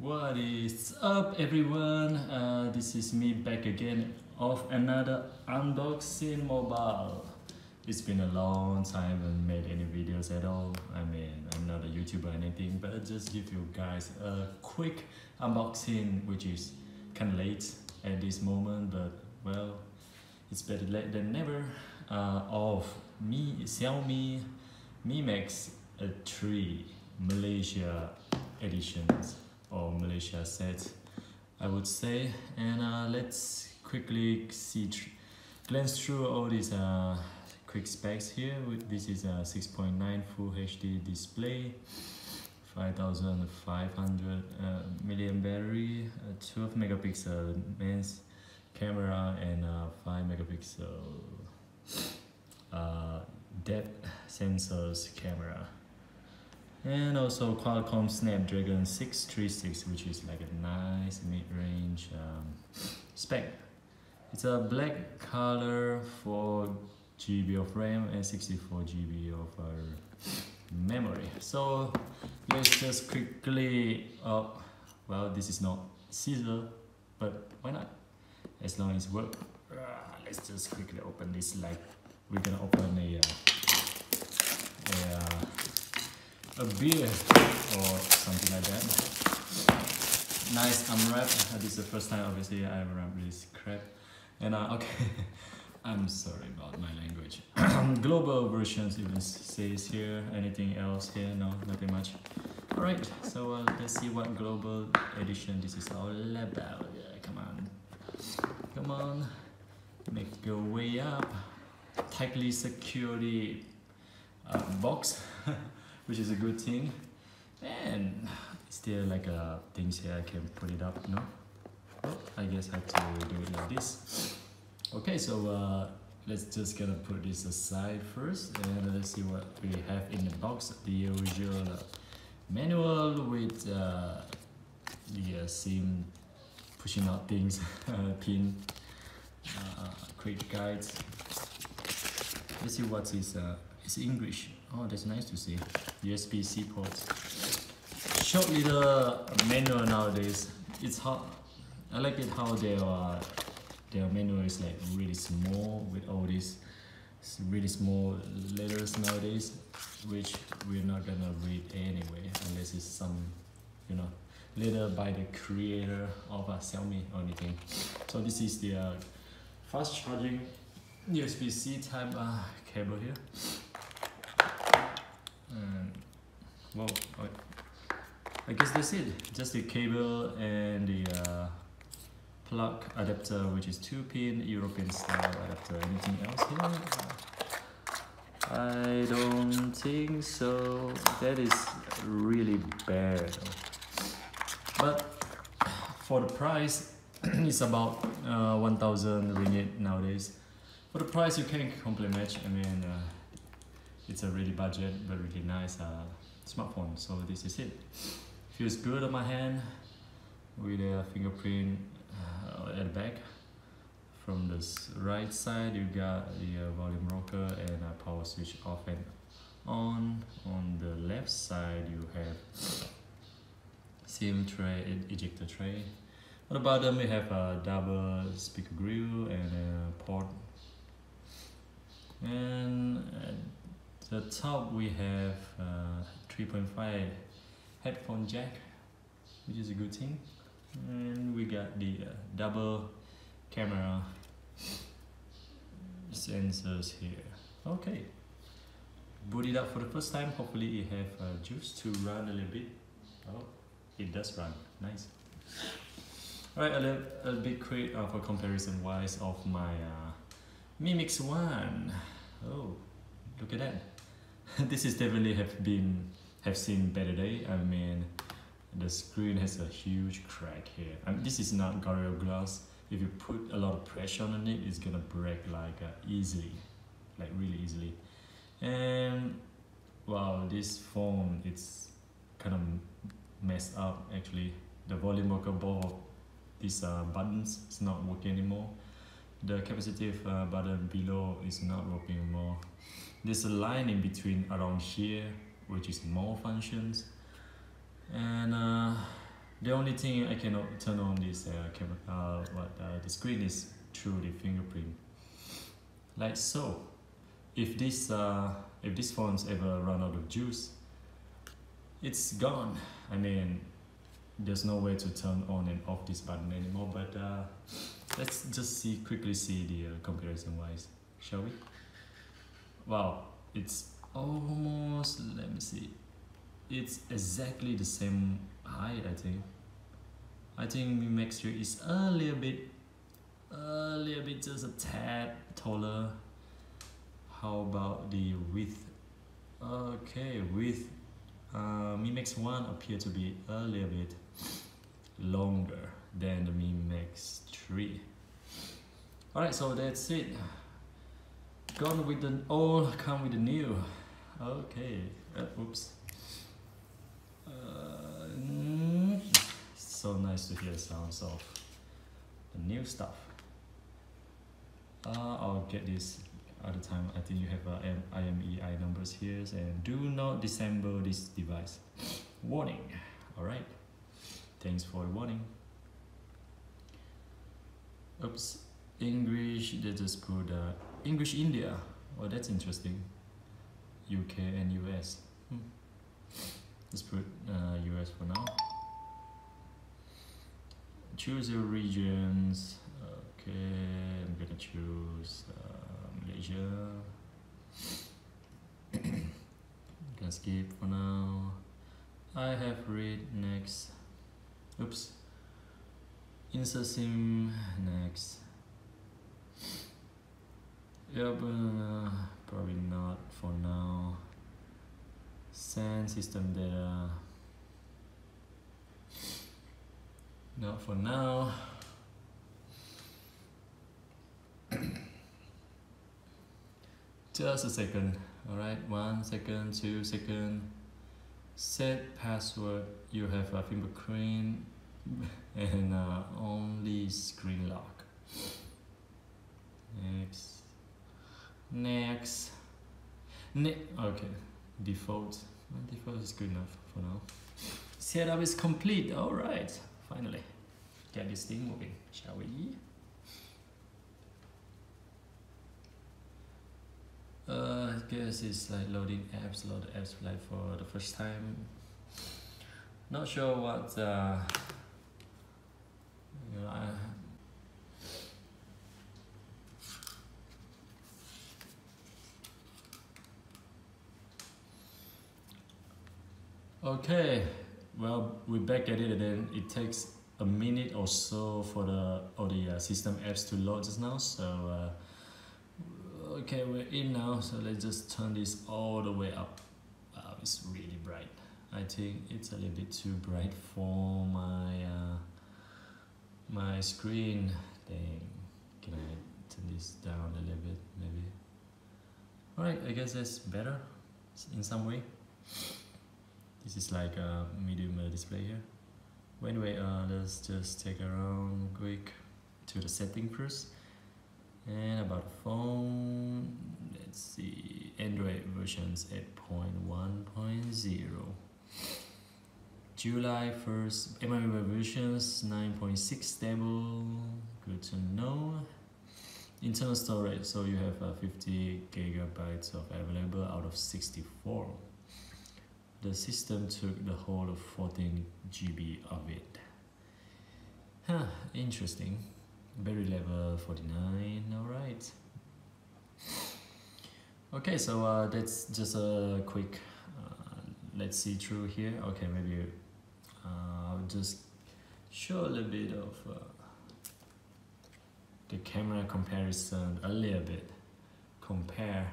What is up, everyone? This is me back again of another unboxing mobile. It's been a long time, I haven't made any videos at all. I mean, I'm not a YouTuber or anything, but I'll just give you guys a quick unboxing, which is kind of late at this moment, but well, it's better late than never. Of Xiaomi Mi Max 3 Malaysia editions, or Malaysia set, I would say. And let's quickly glance through all these quick specs here. This is a 6.9 Full HD display, 5500 milliamp battery, 12 megapixel main camera, and 5 megapixel depth sensors camera. And also Qualcomm Snapdragon 636, which is like a nice mid-range spec. It's a black color, 4 GB of RAM and 64 GB of memory. So let's just quickly, well, this is not scissor, but why not? As long as it works. Let's just quickly open this, like we're gonna open a beer or something like that. Nice unwrap. This is the first time obviously I unwrap this crap. And okay, I'm sorry about my language. Global versions even says here. Anything else here? No, nothing much. Alright, so let's see what global edition this is all about. Come on, make your way up. Tightly security box, which is a good thing. And still like things here I can put it up, no? Oh, I guess I have to do it like this. Okay, so let's just gonna put this aside first, and let's see what we have in the box. The usual manual with the SIM pushing out things, pin, quick guides. Let's see what is it's English. Oh, that's nice to see. USB-C ports. Short little manual nowadays. It's hard. I like it how their manual is like really small with all these really small letters nowadays, which we're not gonna read anyway unless it's some, you know, letter by the creator of Xiaomi or anything. So this is the fast charging USB-C type cable here. And well, I guess that's it. Just the cable and the plug adapter, which is 2-pin European style adapter. Anything else here? I don't think so. That is really bad. But for the price, it's about 1,000 ringgit nowadays. For the price, you can't complain much. I mean, it's a really budget but really nice smartphone. So this is it. Feels good on my hand with a fingerprint at the back. From the right side, you got the volume rocker and a power switch off and on. On the left side, you have SIM tray and ejector tray. On the bottom, we have a double speaker grill and a port. And at the top, we have 3.5 headphone jack, which is a good thing. And we got the double camera sensors here. Okay, boot it up for the first time. Hopefully it have juice to run a little bit. Oh, it does run. Nice. Alright, a bit quick for comparison wise of my Mi Mix 1. Oh, look at that. This is definitely have seen better day. I mean, the screen has a huge crack here. I mean, this is not Gorilla Glass. If you put a lot of pressure on it, it's gonna break like easily, like really easily. And wow, this phone, it's kind of messed up actually. The volume rocker, both of these buttons is not working anymore. The capacitive button below is not working anymore. There's a line in between around here, which is more functions. And The only thing I cannot turn on this camera, the screen is through the fingerprint, like so. If this phone's ever run out of juice, it's gone. I mean, there's no way to turn on and off this button anymore. But let's just quickly see the comparison wise, shall we? Wow, it's almost, let me see, it's exactly the same height. I think Mi Max 3 is a little bit just a tad taller. How about the width? Okay, width, Mi Max 1 appear to be a little bit longer than the Mi Max 3. Alright, so that's it. Gone with the old, come with the new. Okay, oops. So nice to hear the sounds of the new stuff. I'll get this other time. I think you have IMEI numbers here, and do not disassemble this device. Warning. Alright, thanks for the warning. Oops, English, they just put English India. Oh, that's interesting. UK and US. Let's put US for now. Choose your regions. Okay, I'm gonna choose Malaysia. Gonna skip for now. I have read next. Oops. Insert SIM next. Yep, probably not for now. Send system data. Not for now. Just a second. Alright, 1 second, 2 seconds. Set password. You have a fingerprint and only screen lock. Next. Okay, default is good enough for now. Setup is complete. All right, finally get this thing moving, shall we? I guess it's like loading apps, like for the first time. Not sure what okay, well, we're back at it, and then it takes a minute or so for the system apps to load just now. So okay, we're in now, so let's just turn this all the way up. Wow, it's really bright. I think it's a little bit too bright for my screen. Dang, can I turn this down a little bit maybe? Alright, I guess that's better in some way. This is like a medium display here. Well, anyway, let's just take around quick to the setting first. And about the phone, let's see, Android versions 8.1.0. July 1st, MIUI versions 9.6 stable, good to know. Internal storage, so you have 50 gigabytes of available out of 64. The system took the whole of 14 GB of it. Huh, interesting. Battery level 49, alright. Okay, so that's just a quick, let's see through here. Okay, maybe I'll just show a little bit of the camera comparison a little bit. Compare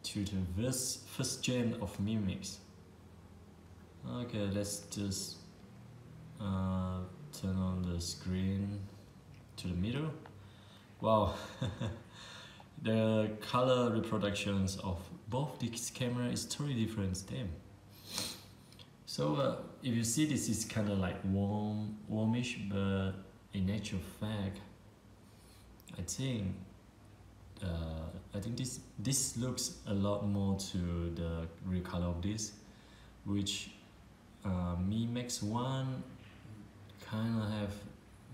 to the first gen of Mi Max. Okay, let's just turn on the screen to the middle. Wow, the color reproductions of both these cameras is totally different. Damn. So if you see, this is kind of like warmish, but in actual fact, I think this looks a lot more to the real color of this, which Mi Max 1 kind of have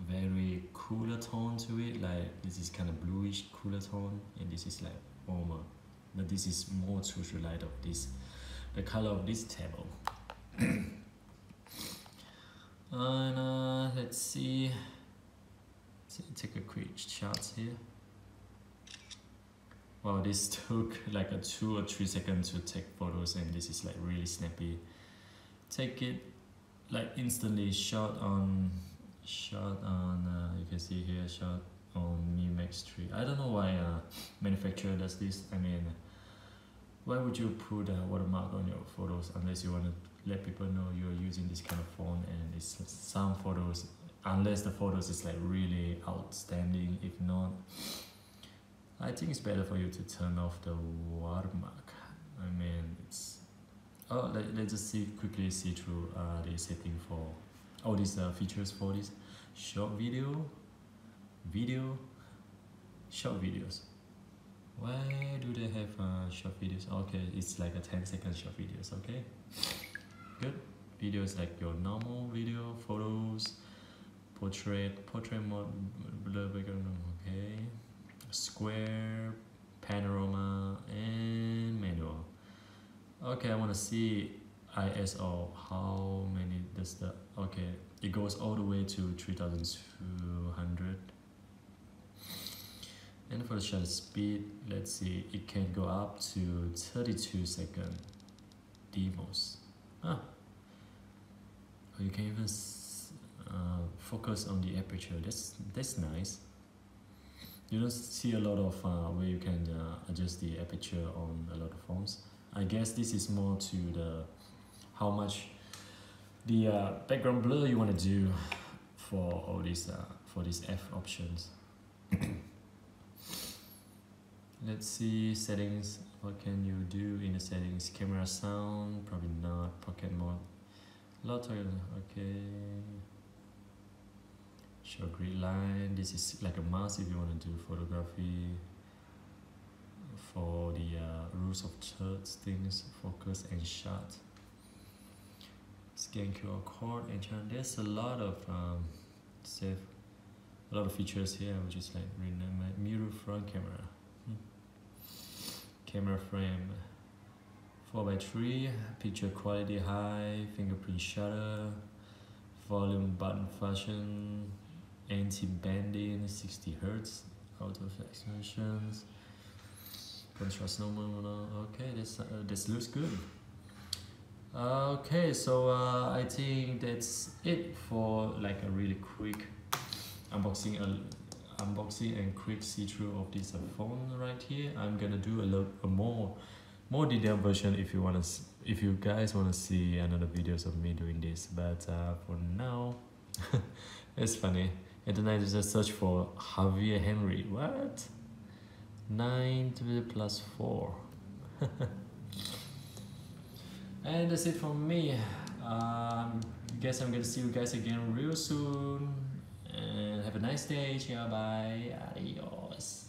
very cooler tone to it, like this is kind of bluish cooler tone, and this is like warmer, but this is more to the light of this, the color of this table. And let's see, take a quick shot here. Wow, this took like a 2 or 3 seconds to take photos, and this is like really snappy. Take it like instantly. Shot on you can see here, shot on Mi Max 3. I don't know why manufacturer does this. I mean, why would you put a watermark on your photos unless you want to let people know you're using this kind of phone? And it's some photos, unless the photos is like really outstanding. If not, I think it's better for you to turn off the watermark. I mean, it's let's just quickly see through the setting for all these features for this short video, short videos. Why do they have short videos? Okay, it's like a 10-second short videos. Okay, good. Videos like your normal video, photos, portrait mode, blur background. Okay, square, panorama, and manual. Okay, I want to see ISO. How many does the, okay, it goes all the way to 3200. And for the shutter speed, let's see, it can go up to 32 seconds demos. Oh, you can even focus on the aperture. That's nice. You don't see a lot of where you can adjust the aperture on a lot of phones. I guess this is more to the how much the background blur you want to do for all these F options. Let's see settings. What can you do in the settings? Camera sound, probably not. Pocket mode, lot of, okay. Show grid line. This is like a mouse if you want to do photography. For the rules of thirds things, focus and shot. Scan QR code and channel. There's a lot of a lot of features here, which is like mirror front camera, camera frame, 4:3, picture quality high, fingerprint shutter, volume button function, anti-banding, 60 Hz, auto expressions, contrast normal. Okay, this looks good. Okay, so I think that's it for like a really quick unboxing and quick see-through of this phone right here. I'm gonna do a more detailed version if you guys want to see another videos of me doing this. But for now, it's funny. And then I just search for Javier Henry. What? 9 + 4. And that's it from me. Guess I'm gonna see you guys again real soon. And have a nice day. Ciao, bye, adios.